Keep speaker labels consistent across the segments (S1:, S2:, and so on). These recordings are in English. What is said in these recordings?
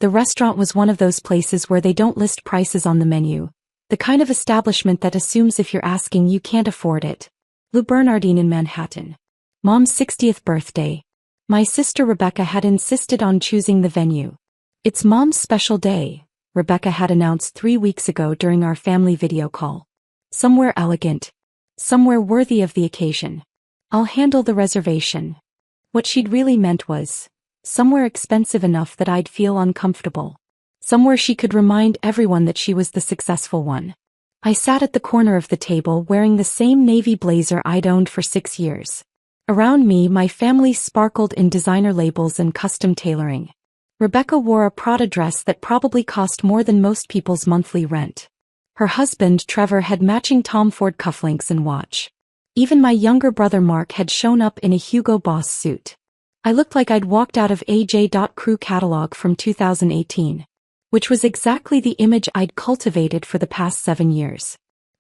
S1: The restaurant was one of those places where they don't list prices on the menu. The kind of establishment that assumes if you're asking you can't afford it. Lou Bernardine in Manhattan. Mom's 60th birthday. My sister Rebecca had insisted on choosing the venue. It's Mom's special day, Rebecca had announced 3 weeks ago during our family video call. Somewhere elegant. Somewhere worthy of the occasion. I'll handle the reservation. What she'd really meant was, somewhere expensive enough that I'd feel uncomfortable. Somewhere she could remind everyone that she was the successful one. I sat at the corner of the table wearing the same navy blazer I'd owned for 6 years. Around me, my family sparkled in designer labels and custom tailoring. Rebecca wore a Prada dress that probably cost more than most people's monthly rent. Her husband, Trevor, had matching Tom Ford cufflinks and watch. Even my younger brother Mark had shown up in a Hugo Boss suit. I looked like I'd walked out of a J.Crew catalog from 2018. Which was exactly the image I'd cultivated for the past 7 years.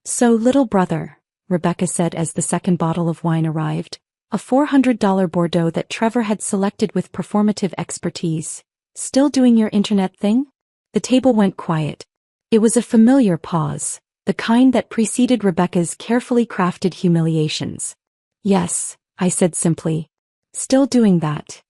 S1: So, little brother, Rebecca said as the second bottle of wine arrived, a $400 Bordeaux that Trevor had selected with performative expertise. Still doing your internet thing? The table went quiet. It was a familiar pause, the kind that preceded Rebecca's carefully crafted humiliations. Yes, I said simply. Still doing that.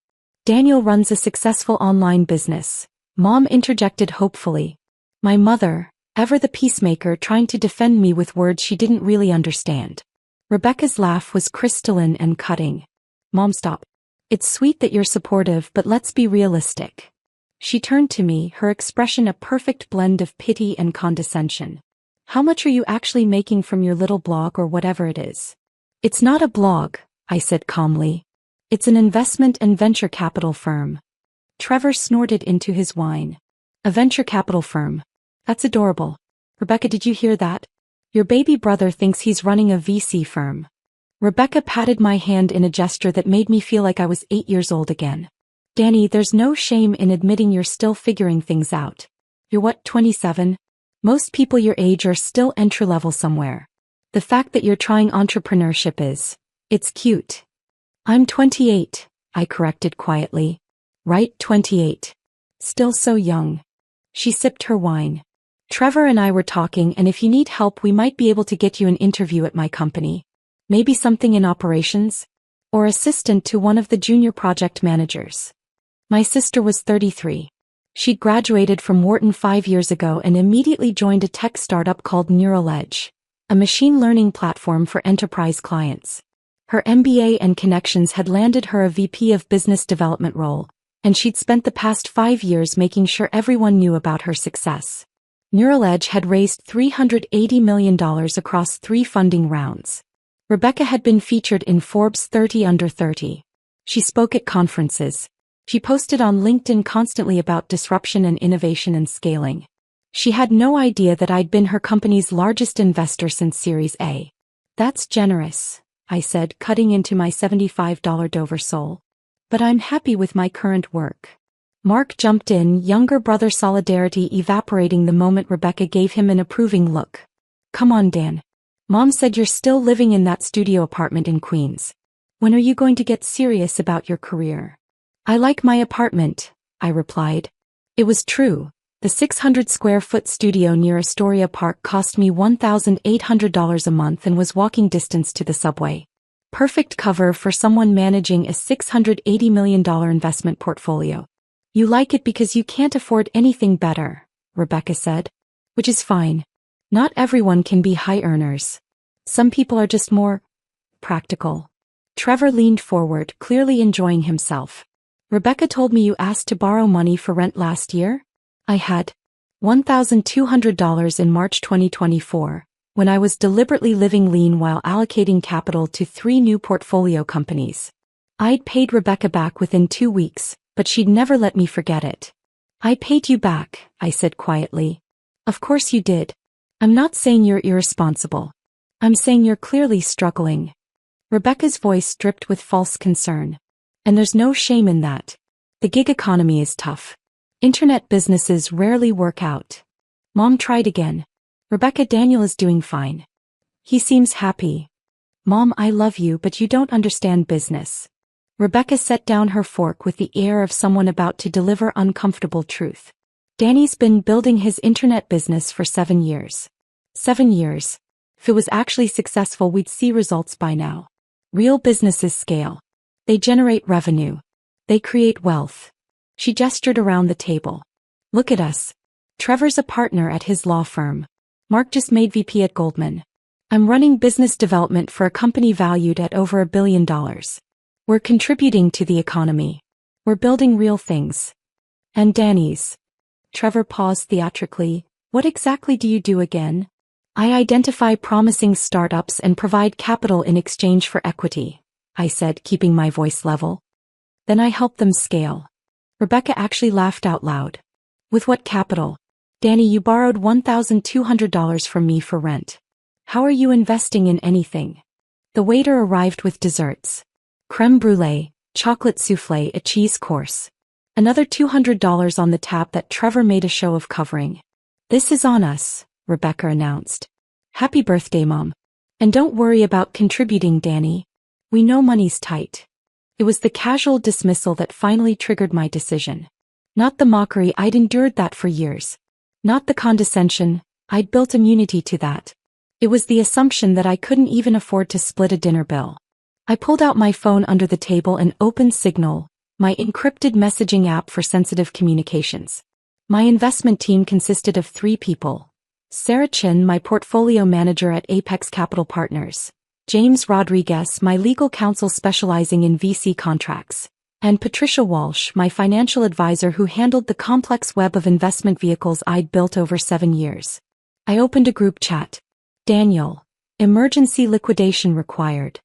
S1: Daniel runs a successful online business. Mom interjected hopefully. My mother, ever the peacemaker trying to defend me with words she didn't really understand. Rebecca's laugh was crystalline and cutting. Mom, stop. It's sweet that you're supportive, but let's be realistic. She turned to me, her expression a perfect blend of pity and condescension. How much are you actually making from your little blog or whatever it is? It's not a blog, I said calmly. It's an investment and venture capital firm. Trevor snorted into his wine. A venture capital firm. That's adorable. Rebecca, did you hear that? Your baby brother thinks he's running a VC firm. Rebecca patted my hand in a gesture that made me feel like I was 8 years old again. Danny, there's no shame in admitting you're still figuring things out. You're what, 27? Most people your age are still entry-level somewhere. The fact that you're trying entrepreneurship it's cute. I'm 28, I corrected quietly. Right, 28. Still so young. She sipped her wine. Trevor and I were talking, and if you need help we might be able to get you an interview at my company. Maybe something in operations? Or assistant to one of the junior project managers. My sister was 33. She'd graduated from Wharton 5 years ago and immediately joined a tech startup called Neural Edge, a machine learning platform for enterprise clients. Her MBA and connections had landed her a VP of business development role, and she'd spent the past 5 years making sure everyone knew about her success. Neural Edge had raised $380 million across 3 funding rounds. Rebecca had been featured in Forbes 30 Under 30. She spoke at conferences. She posted on LinkedIn constantly about disruption and innovation and scaling. She had no idea that I'd been her company's largest investor since Series A. That's generous, I said, cutting into my $75 Dover sole. But I'm happy with my current work. Mark jumped in, younger brother solidarity evaporating the moment Rebecca gave him an approving look. Come on, Dan. Mom said you're still living in that studio apartment in Queens. When are you going to get serious about your career? I like my apartment, I replied. It was true. The 600 square foot studio near Astoria Park cost me $1,800 a month and was walking distance to the subway. Perfect cover for someone managing a $680 million investment portfolio. You like it because you can't afford anything better, Rebecca said. Which is fine. Not everyone can be high earners. Some people are just more practical. Trevor leaned forward, clearly enjoying himself. Rebecca told me you asked to borrow money for rent last year? I had $1,200 in March 2024, when I was deliberately living lean while allocating capital to 3 new portfolio companies. I'd paid Rebecca back within 2 weeks, but she'd never let me forget it. I paid you back, I said quietly. Of course you did. I'm not saying you're irresponsible. I'm saying you're clearly struggling. Rebecca's voice dripped with false concern. And there's no shame in that. The gig economy is tough. Internet businesses rarely work out. Mom tried again. Rebecca, Daniel is doing fine. He seems happy. Mom, I love you, but you don't understand business. Rebecca set down her fork with the air of someone about to deliver uncomfortable truth. Danny's been building his internet business for 7 years. 7 years. If it was actually successful, we'd see results by now. Real businesses scale. They generate revenue. They create wealth. She gestured around the table. Look at us. Trevor's a partner at his law firm. Mark just made VP at Goldman. I'm running business development for a company valued at over $1 billion. We're contributing to the economy. We're building real things. And Danny's. Trevor paused theatrically. What exactly do you do again? I identify promising startups and provide capital in exchange for equity, I said, keeping my voice level. Then I help them scale. Rebecca actually laughed out loud. With what capital? Danny, you borrowed $1,200 from me for rent. How are you investing in anything? The waiter arrived with desserts. Creme brulee, chocolate soufflé, a cheese course. Another $200 on the tab that Trevor made a show of covering. This is on us, Rebecca announced. Happy birthday, Mom. And don't worry about contributing, Danny. We know money's tight. It was the casual dismissal that finally triggered my decision. Not the mockery, I'd endured that for years. Not the condescension, I'd built immunity to that. It was the assumption that I couldn't even afford to split a dinner bill. I pulled out my phone under the table and opened Signal, my encrypted messaging app for sensitive communications. My investment team consisted of 3 people. Sarah Chin, my portfolio manager at Apex Capital Partners. James Rodriguez, my legal counsel specializing in VC contracts. And Patricia Walsh, my financial advisor who handled the complex web of investment vehicles I'd built over 7 years. I opened a group chat. Daniel. Emergency liquidation required.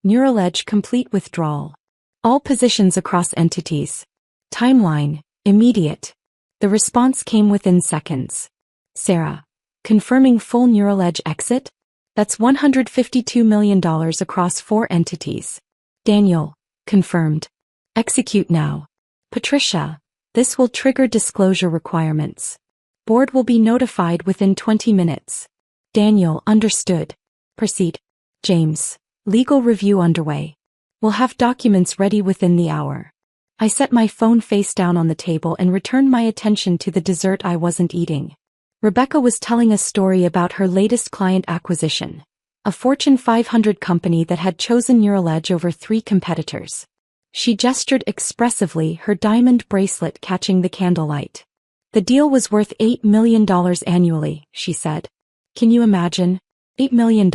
S1: Neural Edge complete withdrawal. All positions across entities. Timeline, immediate. The response came within seconds. Sarah. Confirming full Neural Edge exit? That's $152 million across 4 entities. Daniel. Confirmed. Execute now. Patricia. This will trigger disclosure requirements. Board will be notified within 20 minutes. Daniel. Understood. Proceed. James. Legal review underway. We'll have documents ready within the hour. I set my phone face down on the table and returned my attention to the dessert I wasn't eating. Rebecca was telling a story about her latest client acquisition, a Fortune 500 company that had chosen Neural Edge over 3 competitors. She gestured expressively, her diamond bracelet catching the candlelight. The deal was worth $8 million annually, she said. Can you imagine? $8 million.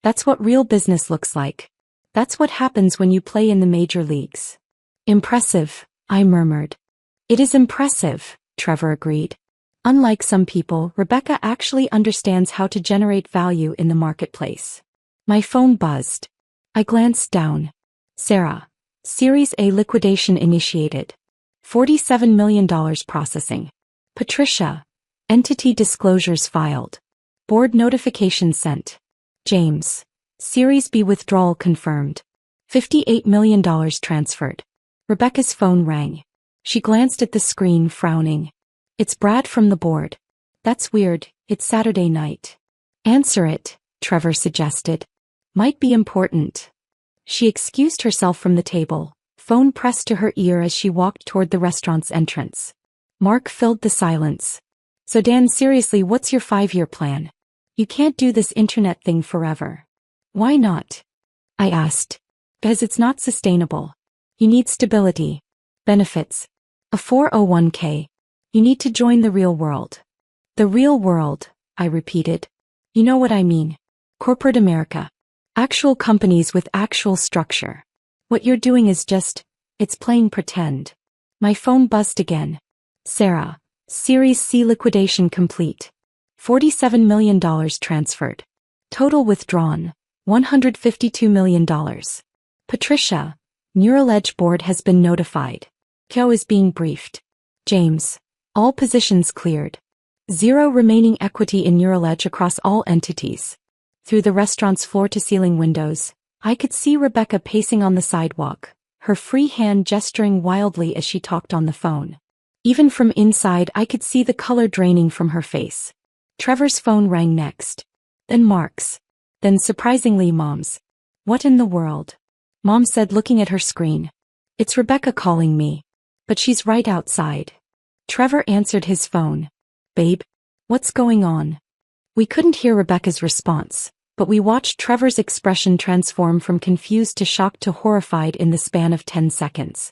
S1: That's what real business looks like. That's what happens when you play in the major leagues. Impressive, I murmured. It is impressive, Trevor agreed. Unlike some people, Rebecca actually understands how to generate value in the marketplace. My phone buzzed. I glanced down. Sarah. Series A liquidation initiated. $47 million processing. Patricia. Entity disclosures filed. Board notification sent. James. Series B withdrawal confirmed. $58 million transferred. Rebecca's phone rang. She glanced at the screen, frowning. It's Brad from the board. That's weird, it's Saturday night. Answer it, Trevor suggested. Might be important. She excused herself from the table, phone pressed to her ear as she walked toward the restaurant's entrance. Mark filled the silence. So Dan, seriously, what's your 5-year plan? You can't do this internet thing forever. Why not? I asked. Because it's not sustainable. You need stability. Benefits. A 401k. You need to join the real world. The real world, I repeated. You know what I mean. Corporate America. Actual companies with actual structure. What you're doing is it's playing pretend. My phone buzzed again. Sarah. Series C liquidation complete. $47 million transferred. Total withdrawn. $152 million. Patricia. Neural Edge board has been notified. Kyo is being briefed. James. All positions cleared. 0 remaining equity in Neural Edge across all entities. Through the restaurant's floor-to-ceiling windows, I could see Rebecca pacing on the sidewalk, her free hand gesturing wildly as she talked on the phone. Even from inside, I could see the color draining from her face. Trevor's phone rang next. Then Mark's. Then surprisingly Mom's. What in the world? Mom said, looking at her screen. It's Rebecca calling me. But she's right outside. Trevor answered his phone. Babe, what's going on? We couldn't hear Rebecca's response, but we watched Trevor's expression transform from confused to shocked to horrified in the span of 10 seconds.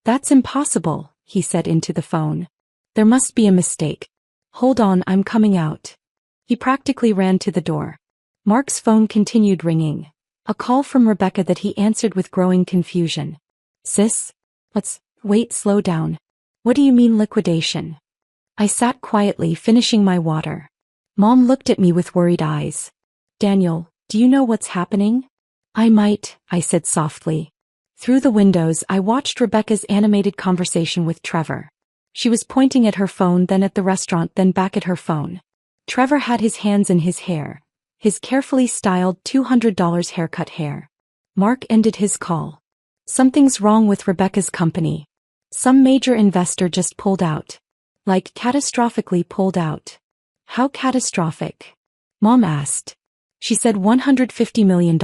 S1: That's impossible, he said into the phone. There must be a mistake. Hold on, I'm coming out. He practically ran to the door. Mark's phone continued ringing. A call from Rebecca that he answered with growing confusion. Sis? Wait, slow down. What do you mean liquidation? I sat quietly, finishing my water. Mom looked at me with worried eyes. Daniel, do you know what's happening? I might, I said softly. Through the windows, I watched Rebecca's animated conversation with Trevor. She was pointing at her phone, then at the restaurant, then back at her phone. Trevor had his hands in his hair, his carefully styled $200 haircut hair. Mark ended his call. Something's wrong with Rebecca's company. Some major investor just pulled out. Like catastrophically pulled out. How catastrophic? Mom asked. She said $150 million.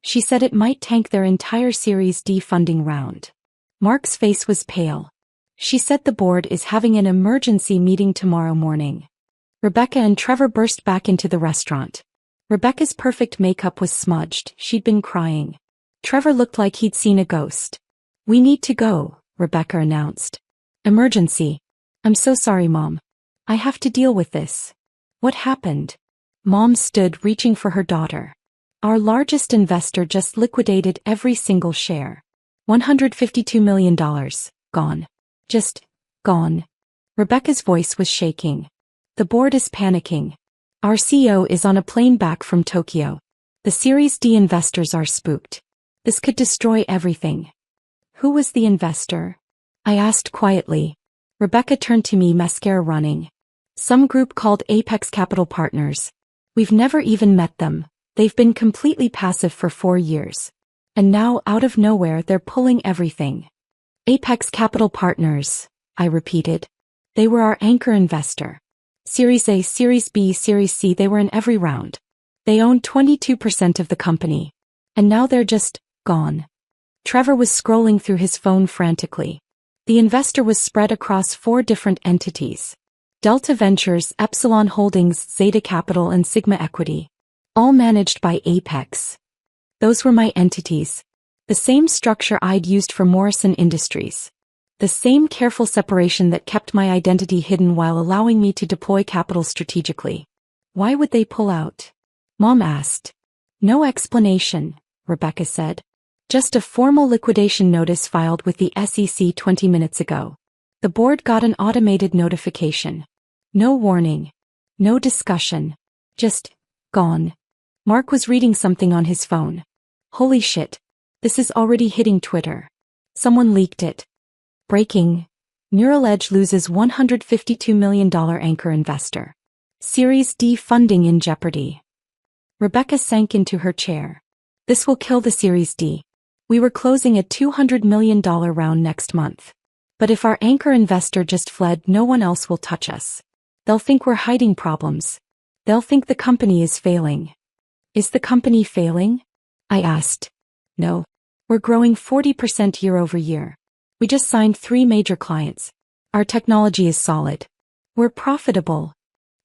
S1: She said it might tank their entire Series D funding round. Mark's face was pale. She said the board is having an emergency meeting tomorrow morning. Rebecca and Trevor burst back into the restaurant. Rebecca's perfect makeup was smudged, she'd been crying. Trevor looked like he'd seen a ghost. We need to go, Rebecca announced. Emergency. I'm so sorry, Mom. I have to deal with this. What happened? Mom stood, reaching for her daughter. Our largest investor just liquidated every single share. $152 million. Gone. Just gone. Rebecca's voice was shaking. The board is panicking. Our CEO is on a plane back from Tokyo. The Series D investors are spooked. This could destroy everything. Who was the investor? I asked quietly. Rebecca turned to me, mascara running. Some group called Apex Capital Partners. We've never even met them. They've been completely passive for 4 years. And now, out of nowhere, they're pulling everything. Apex Capital Partners, I repeated. They were our anchor investor. Series A, Series B, Series C, they were in every round. They owned 22% of the company. And now they're just gone. Trevor was scrolling through his phone frantically. The investor was spread across 4 different entities. Delta Ventures, Epsilon Holdings, Zeta Capital and Sigma Equity. All managed by Apex. Those were my entities. The same structure I'd used for Morrison Industries. The same careful separation that kept my identity hidden while allowing me to deploy capital strategically. Why would they pull out? Mom asked. No explanation, Rebecca said. Just a formal liquidation notice filed with the SEC 20 minutes ago. The board got an automated notification. No warning. No discussion. Just gone. Mark was reading something on his phone. Holy shit. This is already hitting Twitter. Someone leaked it. Breaking. Neural Edge loses $152 million anchor investor. Series D funding in jeopardy. Rebecca sank into her chair. This will kill the Series D. We were closing a $200 million round next month. But if our anchor investor just fled, no one else will touch us. They'll think we're hiding problems. They'll think the company is failing. Is the company failing? I asked. No. We're growing 40% year over year. We just signed 3 major clients. Our technology is solid. We're profitable.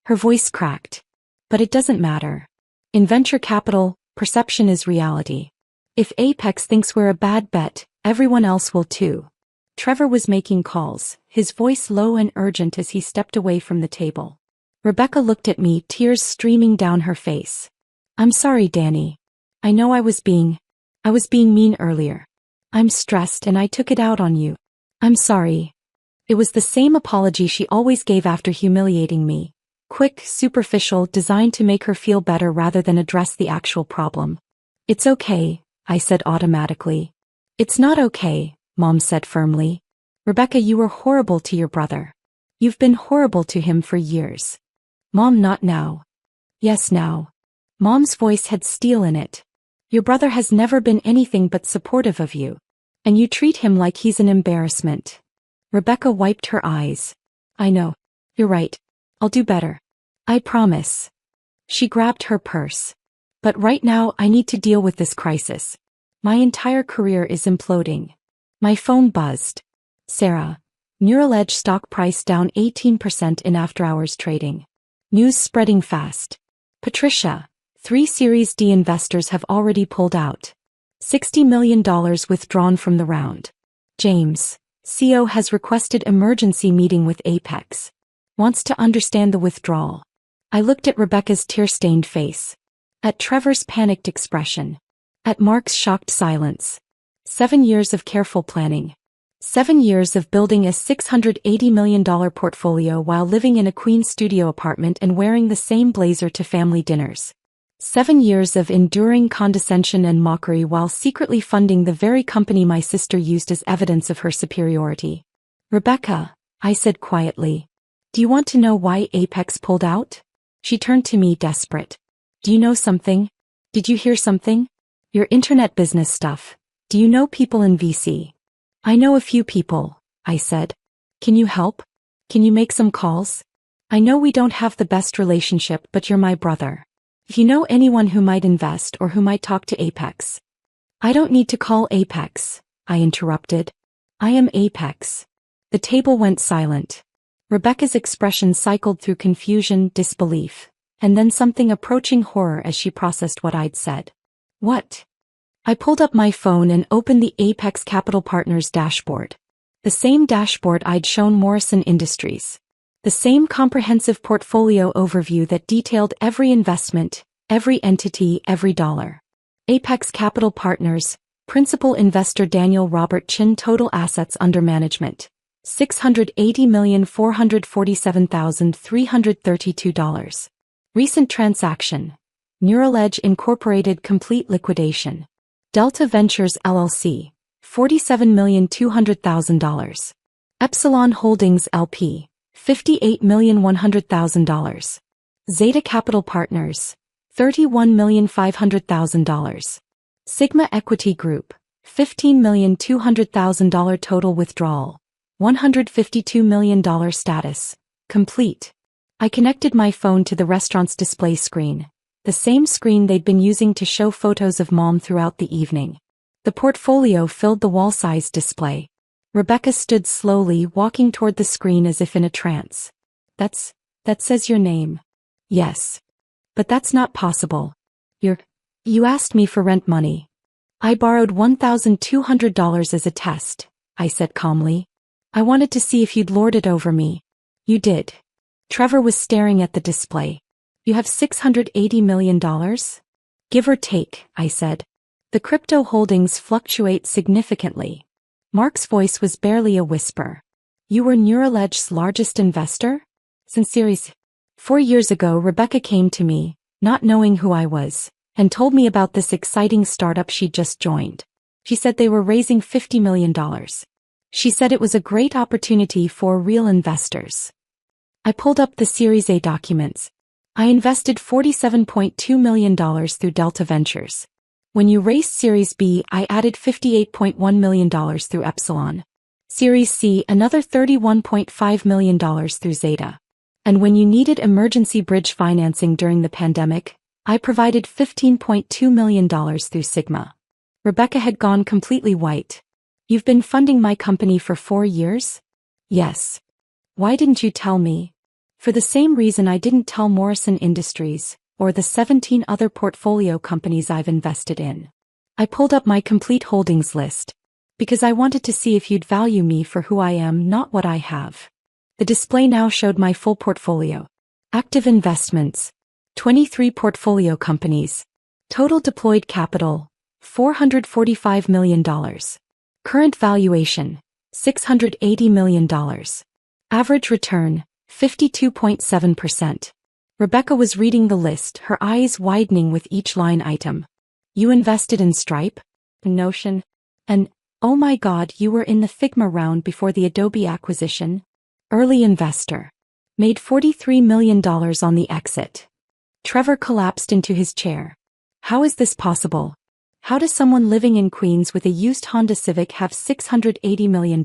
S1: Her voice cracked. But it doesn't matter. In venture capital, perception is reality. If Apex thinks we're a bad bet, everyone else will too. Trevor was making calls, his voice low and urgent as he stepped away from the table. Rebecca looked at me, tears streaming down her face. I'm sorry, Danny. I know I was being mean earlier. I'm stressed and I took it out on you. I'm sorry. It was the same apology she always gave after humiliating me. Quick, superficial, designed to make her feel better rather than address the actual problem. It's okay, I said automatically. It's not okay, Mom said firmly. Rebecca, you were horrible to your brother. You've been horrible to him for years. Mom, not now. Yes, now. Mom's voice had steel in it. Your brother has never been anything but supportive of you. And you treat him like he's an embarrassment. Rebecca wiped her eyes. I know. You're right. I'll do better. I promise. She grabbed her purse. But right now I need to deal with this crisis. My entire career is imploding. My phone buzzed. Sarah. Neural Edge stock price down 18% in after-hours trading. News spreading fast. Patricia, 3 Series D investors have already pulled out. $60 million withdrawn from the round. James, CEO has requested emergency meeting with Apex. Wants to understand the withdrawal. I looked at Rebecca's tear-stained face. At Trevor's panicked expression. At Mark's shocked silence. 7 years of careful planning. 7 years of building a $680 million portfolio while living in a Queen studio apartment and wearing the same blazer to family dinners. 7 years of enduring condescension and mockery while secretly funding the very company my sister used as evidence of her superiority. Rebecca, I said quietly. Do you want to know why Apex pulled out? She turned to me desperate. Do you know something? Did you hear something? Your internet business stuff. Do you know people in VC? I know a few people, I said. Can you help? Can you make some calls? I know we don't have the best relationship, but you're my brother. If you know anyone who might invest or who might talk to Apex. I don't need to call Apex, I interrupted. I am Apex. The table went silent. Rebecca's expression cycled through confusion, disbelief, and then something approaching horror as she processed what I'd said. What? I pulled up my phone and opened the Apex Capital Partners dashboard. The same dashboard I'd shown Morrison Industries. The same comprehensive portfolio overview that detailed every investment, every entity, every dollar. Apex Capital Partners, principal investor Daniel Robert Chin, total assets under management, $680,447,332. Recent transaction, Neural Edge Incorporated complete liquidation. Delta Ventures LLC, $47,200,000. Epsilon Holdings LP, $58,100,000. Zeta Capital Partners, $31,500,000. Sigma Equity Group, $15,200,000 total withdrawal. $152 million status, complete. I connected my phone to the restaurant's display screen. The same screen they'd been using to show photos of Mom throughout the evening. The portfolio filled the wall-sized display. Rebecca stood slowly, walking toward the screen as if in a trance. That says your name. Yes. But that's not possible. You asked me for rent money. I borrowed $1,200 as a test, I said calmly. I wanted to see if you'd lord it over me. You did. Trevor was staring at the display. You have $680 million? Give or take, I said. The crypto holdings fluctuate significantly. Mark's voice was barely a whisper. You were Neural Edge's largest investor? Since Series 4 years ago, Rebecca came to me, not knowing who I was, and told me about this exciting startup she'd just joined. She said they were raising $50 million. She said it was a great opportunity for real investors. I pulled up the Series A documents. I invested $47.2 million through Delta Ventures. When you raised Series B, I added $58.1 million through Epsilon. Series C, another $31.5 million through Zeta. And when you needed emergency bridge financing during the pandemic, I provided $15.2 million through Sigma. Rebecca had gone completely white. You've been funding my company for 4 years? Yes. Why didn't you tell me? For the same reason I didn't tell Morrison Industries, or the 17 other portfolio companies I've invested in. I pulled up my complete holdings list. Because I wanted to see if you'd value me for who I am, not what I have. The display now showed my full portfolio. Active investments. 23 portfolio companies. Total deployed capital. $445 million. Current valuation. $680 million. Average return. 52.7%. Rebecca was reading the list, her eyes widening with each line item. You invested in Stripe? Notion? And, oh my God, you were in the Figma round before the Adobe acquisition? Early investor. Made $43 million on the exit. Trevor collapsed into his chair. How is this possible? How does someone living in Queens with a used Honda Civic have $680 million?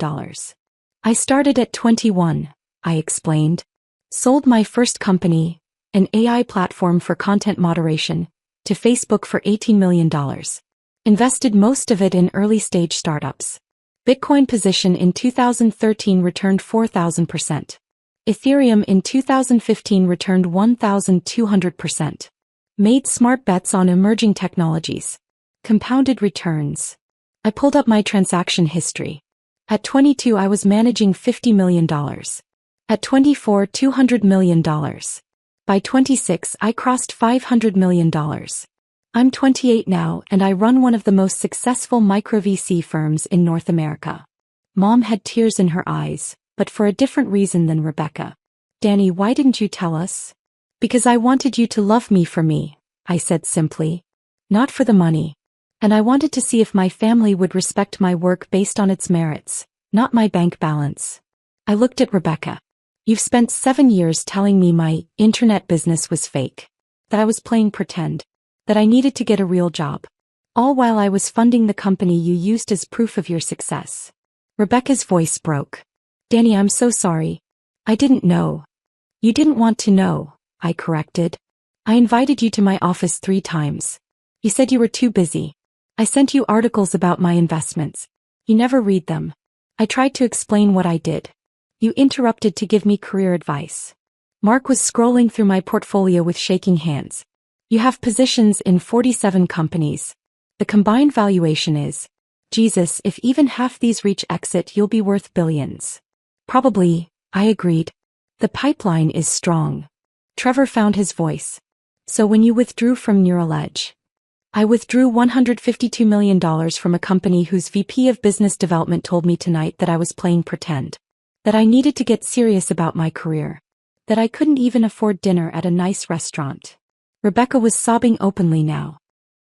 S1: I started at 21. I explained. Sold my first company, an AI platform for content moderation, to Facebook for $18 million. Invested most of it in early-stage startups. Bitcoin position in 2013 returned 4,000%. Ethereum in 2015 returned 1,200%. Made smart bets on emerging technologies. Compounded returns. I pulled up my transaction history. At 22 I was managing $50 million. At 24, $200 million. By 26 I crossed $500 million. I'm 28 now and I run one of the most successful micro VC firms in North America. Mom had tears in her eyes, but for a different reason than Rebecca. Danny, why didn't you tell us? Because I wanted you to love me for me, I said simply. Not for the money. And I wanted to see if my family would respect my work based on its merits, not my bank balance. I looked at Rebecca. You've spent 7 years telling me my internet business was fake. That I was playing pretend. That I needed to get a real job. All while I was funding the company you used as proof of your success. Rebecca's voice broke. Danny, I'm so sorry. I didn't know. You didn't want to know, I corrected. I invited you to my office 3 times. You said you were too busy. I sent you articles about my investments. You never read them. I tried to explain what I did. You interrupted to give me career advice. Mark was scrolling through my portfolio with shaking hands. You have positions in 47 companies. The combined valuation is, Jesus, if even half these reach exit, you'll be worth billions. Probably, I agreed. The pipeline is strong. Trevor found his voice. So when you withdrew from Neural Edge, I withdrew $152 million from a company whose VP of Business Development told me tonight that I was playing pretend. That I needed to get serious about my career. That I couldn't even afford dinner at a nice restaurant. Rebecca was sobbing openly now.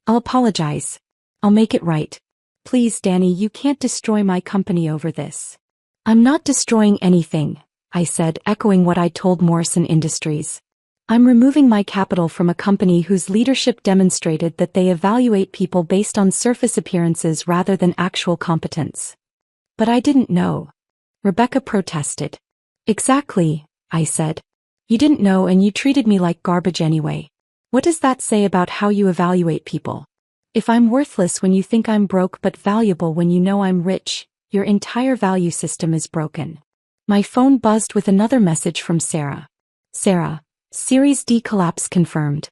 S1: I'll apologize. I'll make it right. Please, Danny, you can't destroy my company over this. I'm not destroying anything, I said, echoing what I told Morrison Industries. I'm removing my capital from a company whose leadership demonstrated that they evaluate people based on surface appearances rather than actual competence. But I didn't know. Rebecca protested. Exactly, I said. You didn't know and you treated me like garbage anyway. What does that say about how you evaluate people? If I'm worthless when you think I'm broke but valuable when you know I'm rich, your entire value system is broken. My phone buzzed with another message from Sarah. Sarah, Series D collapse confirmed.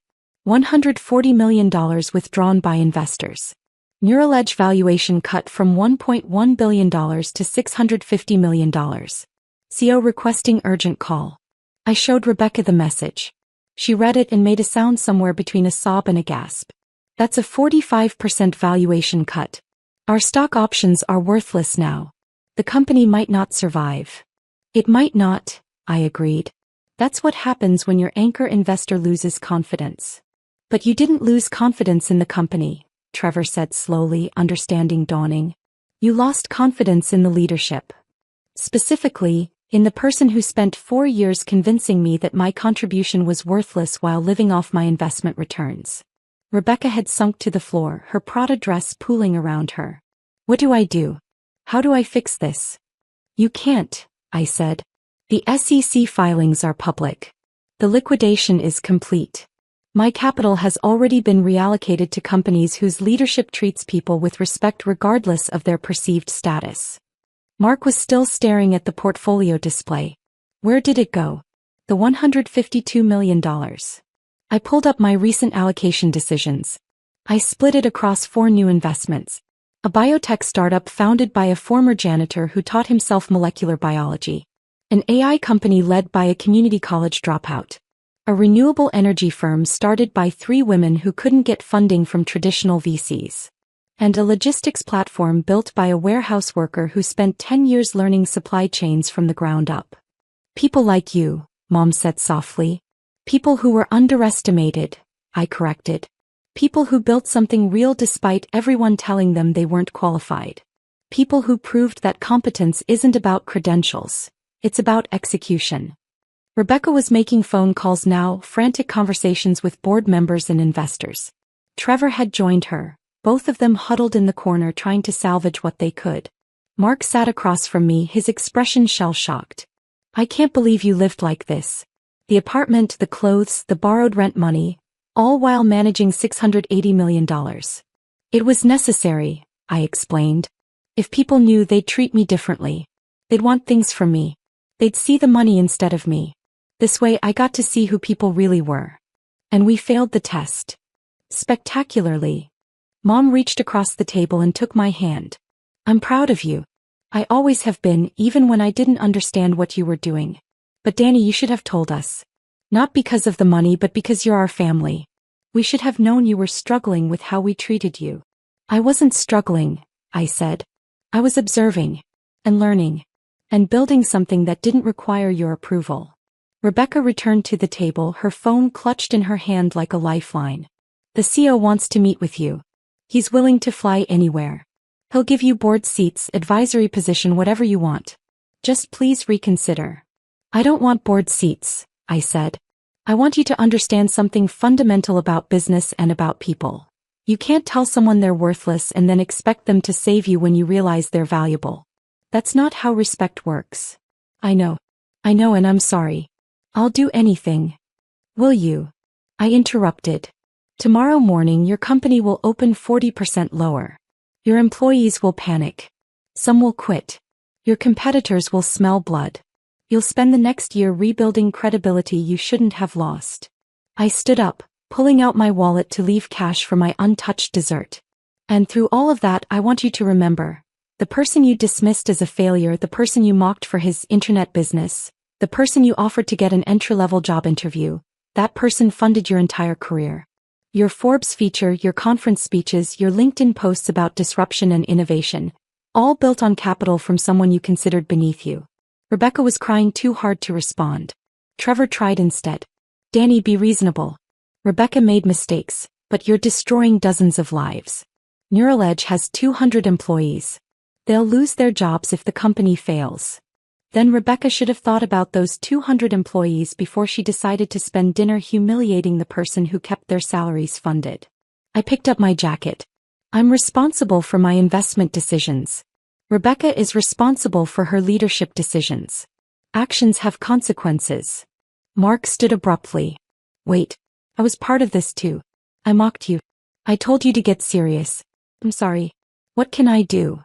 S1: $140 million withdrawn by investors. Neural Edge valuation cut from $1.1 billion to $650 million. CEO requesting urgent call. I showed Rebecca the message. She read it and made a sound somewhere between a sob and a gasp. That's a 45% valuation cut. Our stock options are worthless now. The company might not survive. It might not, I agreed. That's what happens when your anchor investor loses confidence. But you didn't lose confidence in the company, Trevor said slowly, understanding dawning. You lost confidence in the leadership. Specifically, in the person who spent 4 years convincing me that my contribution was worthless while living off my investment returns. Rebecca had sunk to the floor, her Prada dress pooling around her. What do I do? How do I fix this? You can't, I said. The SEC filings are public. The liquidation is complete. My capital has already been reallocated to companies whose leadership treats people with respect regardless of their perceived status. Mark was still staring at the portfolio display. Where did it go? The $152 million. I pulled up my recent allocation decisions. I split it across 4 new investments. A biotech startup founded by a former janitor who taught himself molecular biology. An AI company led by a community college dropout. A renewable energy firm started by 3 women who couldn't get funding from traditional VCs. And a logistics platform built by a warehouse worker who spent 10 years learning supply chains from the ground up. People like you, Mom said softly. People who were underestimated, I corrected. People who built something real despite everyone telling them they weren't qualified. People who proved that competence isn't about credentials, it's about execution. Rebecca was making phone calls now, frantic conversations with board members and investors. Trevor had joined her, both of them huddled in the corner trying to salvage what they could. Mark sat across from me, his expression shell-shocked. I can't believe you lived like this. The apartment, the clothes, the borrowed rent money, all while managing $680 million. It was necessary, I explained. If people knew, they'd treat me differently. They'd want things from me. They'd see the money instead of me. This way I got to see who people really were. And we failed the test. Spectacularly. Mom reached across the table and took my hand. I'm proud of you. I always have been, even when I didn't understand what you were doing. But Danny, you should have told us. Not because of the money, but because you're our family. We should have known you were struggling with how we treated you. I wasn't struggling, I said. I was observing. And learning. And building something that didn't require your approval. Rebecca returned to the table, her phone clutched in her hand like a lifeline. The CEO wants to meet with you. He's willing to fly anywhere. He'll give you board seats, advisory position, whatever you want. Just please reconsider. I don't want board seats, I said. I want you to understand something fundamental about business and about people. You can't tell someone they're worthless and then expect them to save you when you realize they're valuable. That's not how respect works. I know, and I'm sorry. I'll do anything. Will you? I interrupted. Tomorrow morning your company will open 40% lower. Your employees will panic. Some will quit. Your competitors will smell blood. You'll spend the next year rebuilding credibility you shouldn't have lost. I stood up, pulling out my wallet to leave cash for my untouched dessert. And through all of that, I want you to remember. The person you dismissed as a failure, the person you mocked for his internet business, the person you offered to get an entry-level job interview, that person funded your entire career. Your Forbes feature, your conference speeches, your LinkedIn posts about disruption and innovation, all built on capital from someone you considered beneath you. Rebecca was crying too hard to respond. Trevor tried instead. Danny, be reasonable. Rebecca made mistakes, but you're destroying dozens of lives. Neural Edge has 200 employees. They'll lose their jobs if the company fails. Then Rebecca should have thought about those 200 employees before she decided to spend dinner humiliating the person who kept their salaries funded. I picked up my jacket. I'm responsible for my investment decisions. Rebecca is responsible for her leadership decisions. Actions have consequences. Mark stood abruptly. Wait, I was part of this too. I mocked you. I told you to get serious. I'm sorry. What can I do?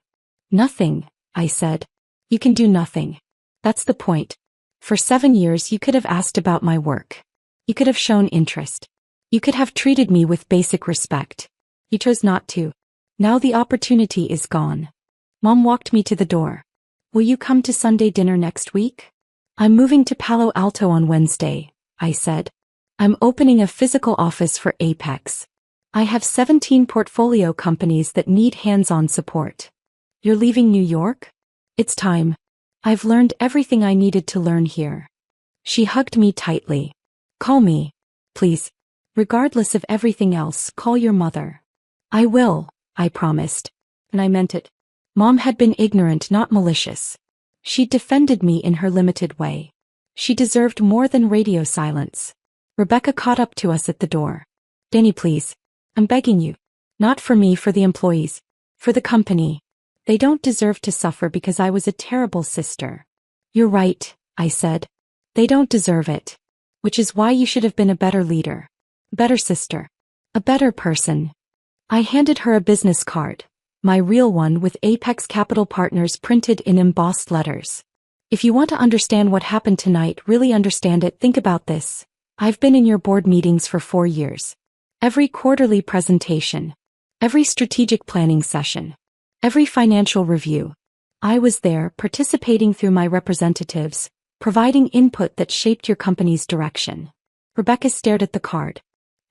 S1: Nothing, I said. You can do nothing. That's the point. For 7 years you could have asked about my work. You could have shown interest. You could have treated me with basic respect. You chose not to. Now the opportunity is gone. Mom walked me to the door. Will you come to Sunday dinner next week? I'm moving to Palo Alto on Wednesday, I said. I'm opening a physical office for Apex. I have 17 portfolio companies that need hands-on support. You're leaving New York? It's time. I've learned everything I needed to learn here. She hugged me tightly. Call me, please. Regardless of everything else, call your mother. I will, I promised. And I meant it. Mom had been ignorant, not malicious. She defended me in her limited way. She deserved more than radio silence. Rebecca caught up to us at the door. Danny, please. I'm begging you. Not for me, for the employees. For the company. They don't deserve to suffer because I was a terrible sister. You're right, I said. They don't deserve it. Which is why you should have been a better leader. A better sister. A better person. I handed her a business card. My real one with Apex Capital Partners printed in embossed letters. If you want to understand what happened tonight, really understand it, think about this. I've been in your board meetings for 4 years. Every quarterly presentation. Every strategic planning session. Every financial review. I was there, participating through my representatives, providing input that shaped your company's direction. Rebecca stared at the card.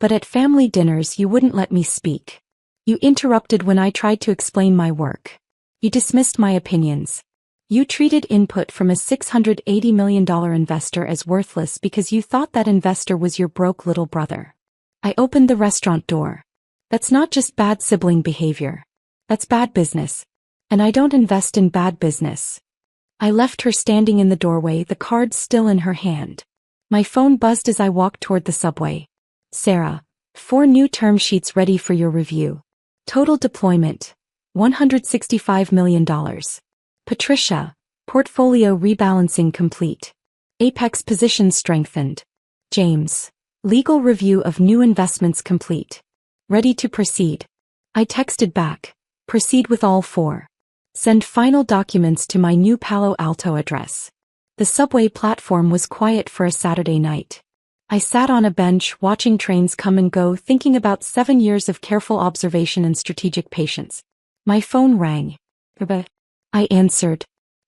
S1: But at family dinners you wouldn't let me speak. You interrupted when I tried to explain my work. You dismissed my opinions. You treated input from a $680 million investor as worthless because you thought that investor was your broke little brother. I opened the restaurant door. That's not just bad sibling behavior. That's bad business. And I don't invest in bad business. I left her standing in the doorway, the card still in her hand. My phone buzzed as I walked toward the subway. Sarah, 4 new term sheets ready for your review. Total deployment, $165 million. Patricia, portfolio rebalancing complete. Apex position strengthened. James, legal review of new investments complete. Ready to proceed. I texted back. Proceed with all 4. Send final documents to my new Palo Alto address. The subway platform was quiet for a Saturday night. I sat on a bench watching trains come and go, thinking about 7 years of careful observation and strategic patience. My phone rang. I answered.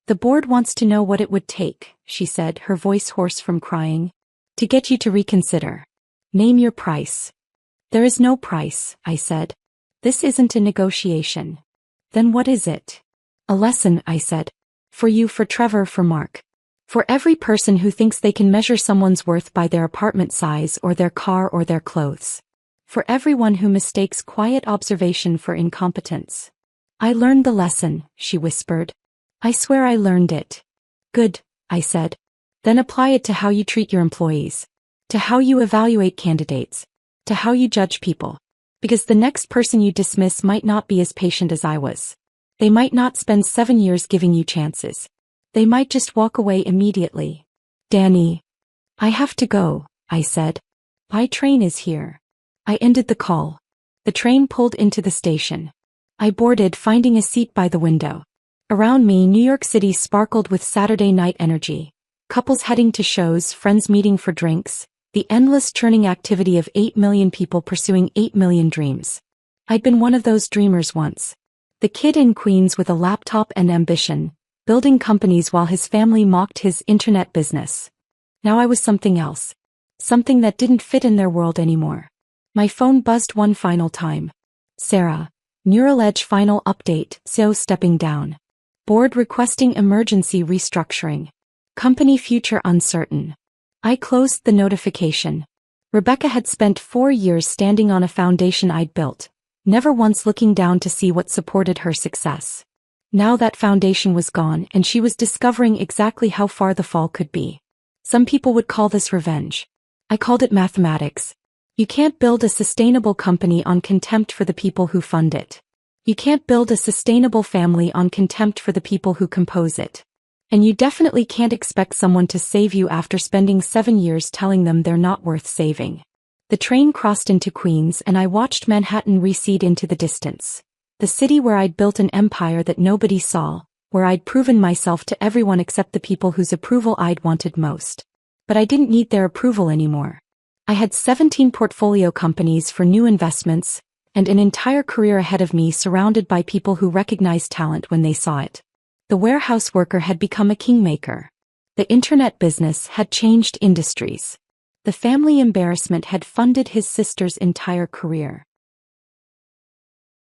S1: The board wants to know what it would take, she said, her voice hoarse from crying, to get you to reconsider. Name your price. There is no price, I said. This isn't a negotiation. Then what is it? A lesson, I said. For you, for Trevor, for Mark. For every person who thinks they can measure someone's worth by their apartment size or their car or their clothes. For everyone who mistakes quiet observation for incompetence. I learned the lesson, she whispered. I swear I learned it. Good, I said. Then apply it to how you treat your employees. To how you evaluate candidates. To how you judge people. Because the next person you dismiss might not be as patient as I was. They might not spend 7 years giving you chances. They might just walk away immediately. Danny. I have to go, I said. My train is here. I ended the call. The train pulled into the station. I boarded, finding a seat by the window. Around me, New York City sparkled with Saturday night energy. Couples heading to shows, friends meeting for drinks, the endless churning activity of 8 million people pursuing 8 million dreams. I'd been one of those dreamers once. The kid in Queens with a laptop and ambition, building companies while his family mocked his internet business. Now I was something else. Something that didn't fit in their world anymore. My phone buzzed one final time. Sarah. Neural Edge final update, CEO stepping down. Board requesting emergency restructuring. Company future uncertain. I closed the notification. Rebecca had spent 4 years standing on a foundation I'd built, never once looking down to see what supported her success. Now that foundation was gone and she was discovering exactly how far the fall could be. Some people would call this revenge. I called it mathematics. You can't build a sustainable company on contempt for the people who fund it. You can't build a sustainable family on contempt for the people who compose it. And you definitely can't expect someone to save you after spending 7 years telling them they're not worth saving. The train crossed into Queens and I watched Manhattan recede into the distance. The city where I'd built an empire that nobody saw, where I'd proven myself to everyone except the people whose approval I'd wanted most. But I didn't need their approval anymore. I had 17 portfolio companies for new investments, and an entire career ahead of me surrounded by people who recognized talent when they saw it. The warehouse worker had become a kingmaker. The internet business had changed industries. The family embarrassment had funded his sister's entire career.